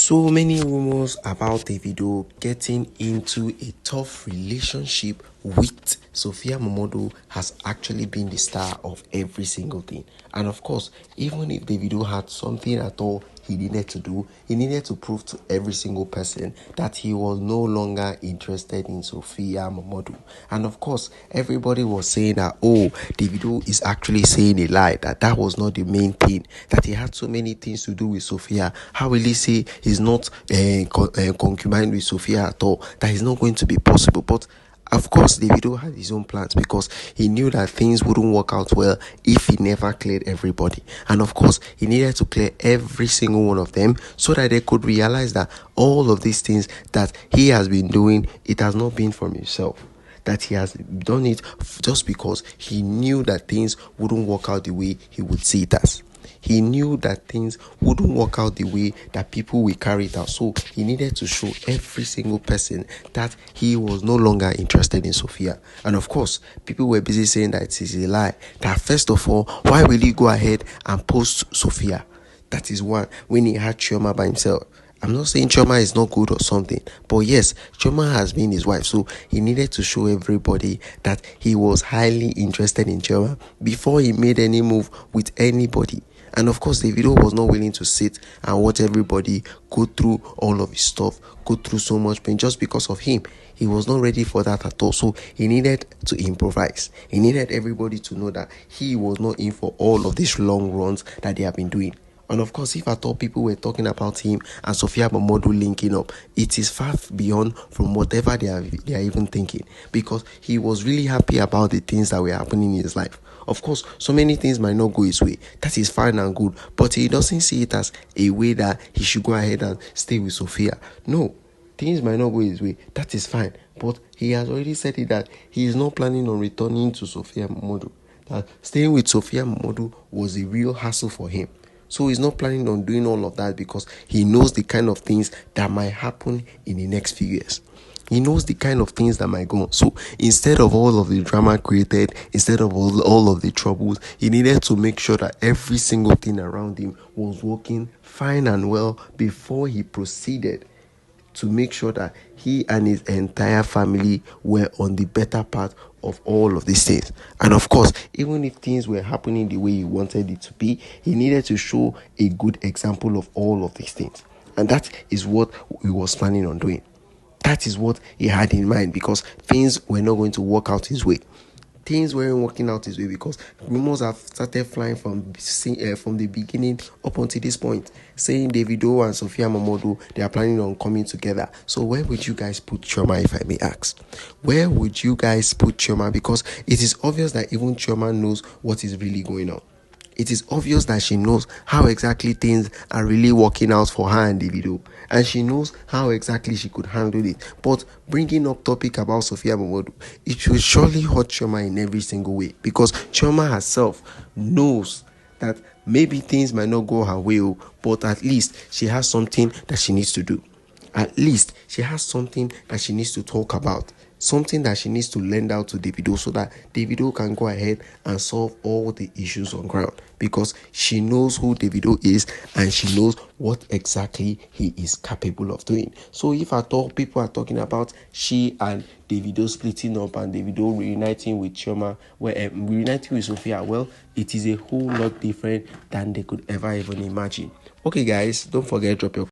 So many rumors about Davido getting into a tough relationship with Sophia Momodu has actually been the star of every single thing. And of course, even if Davido had something at all he needed to do, he needed to prove to every single person that he was no longer interested in Sophia Momodu. And of course, everybody was saying that, oh, Davido is actually saying a lie, that was not the main thing, that he had so many things to do with Sophia. How will he say he's not concubine with Sophia at all? That is not going to be possible. But of course, Davido had his own plans because he knew that things wouldn't work out well if he never cleared everybody. And of course, he needed to clear every single one of them so that they could realize that all of these things that he has been doing, it has not been from himself. That he has done it just because he knew that things wouldn't work out the way he would see it as. He knew that things wouldn't work out the way that people will carry it out. So he needed to show every single person that he was no longer interested in Sophia. And of course, people were busy saying that it is a lie. That first of all, why will he go ahead and post Sophia? That is one, when he had Chioma by himself. I'm not saying Chioma is not good or something, but yes, Chioma has been his wife, so he needed to show everybody that he was highly interested in Chioma before he made any move with anybody. And of course, Davido was not willing to sit and watch everybody go through all of his stuff, go through so much pain just because of him. He was not ready for that at all. So he needed to improvise. He needed everybody to know that he was not in for all of these long runs that they have been doing. And of course, if at all people were talking about him and Sophia Momodu linking up, it is far beyond from whatever they are even thinking, because he was really happy about the things that were happening in his life. Of course, so many things might not go his way. That is fine and good, but he doesn't see it as a way that he should go ahead and stay with Sophia. No, things might not go his way. That is fine, but he has already said it that he is not planning on returning to Sophia Momodu. That staying with Sophia Momodu was a real hassle for him. So he's not planning on doing all of that because he knows the kind of things that might happen in the next few years. He knows the kind of things that might go on. So instead of all of the drama created, instead of all of the troubles, he needed to make sure that every single thing around him was working fine and well before he proceeded to make sure that he and his entire family were on the better path of all of these things. And of course, even if things were happening the way he wanted it to be, he needed to show a good example of all of these things. And that is what he was planning on doing. That is what he had in mind, because things were not going to work out his way. Things weren't working out his way because rumors have started flying from the beginning up until this point, saying Davido and Sophia Momodu, they are planning on coming together. So where would you guys put Chioma, if I may ask? Where would you guys put Chioma? Because it is obvious that even Chioma knows what is really going on. It is obvious that she knows how exactly things are really working out for her and Davido, and she knows how exactly she could handle it. But bringing up topic about Sophia Momodu, it will surely hurt Chioma in every single way, because Chioma herself knows that maybe things might not go her way, but at least she has something that she needs to do. At least she has something that she needs to talk about. Something that she needs to lend out to Davido so that Davido can go ahead and solve all the issues on ground, because she knows who Davido is and she knows what exactly he is capable of doing. So if at all people are talking about she and Davido splitting up and Davido reuniting with Chioma, reuniting with Sophia, well, it is a whole lot different than they could ever even imagine. Okay guys, don't forget, drop your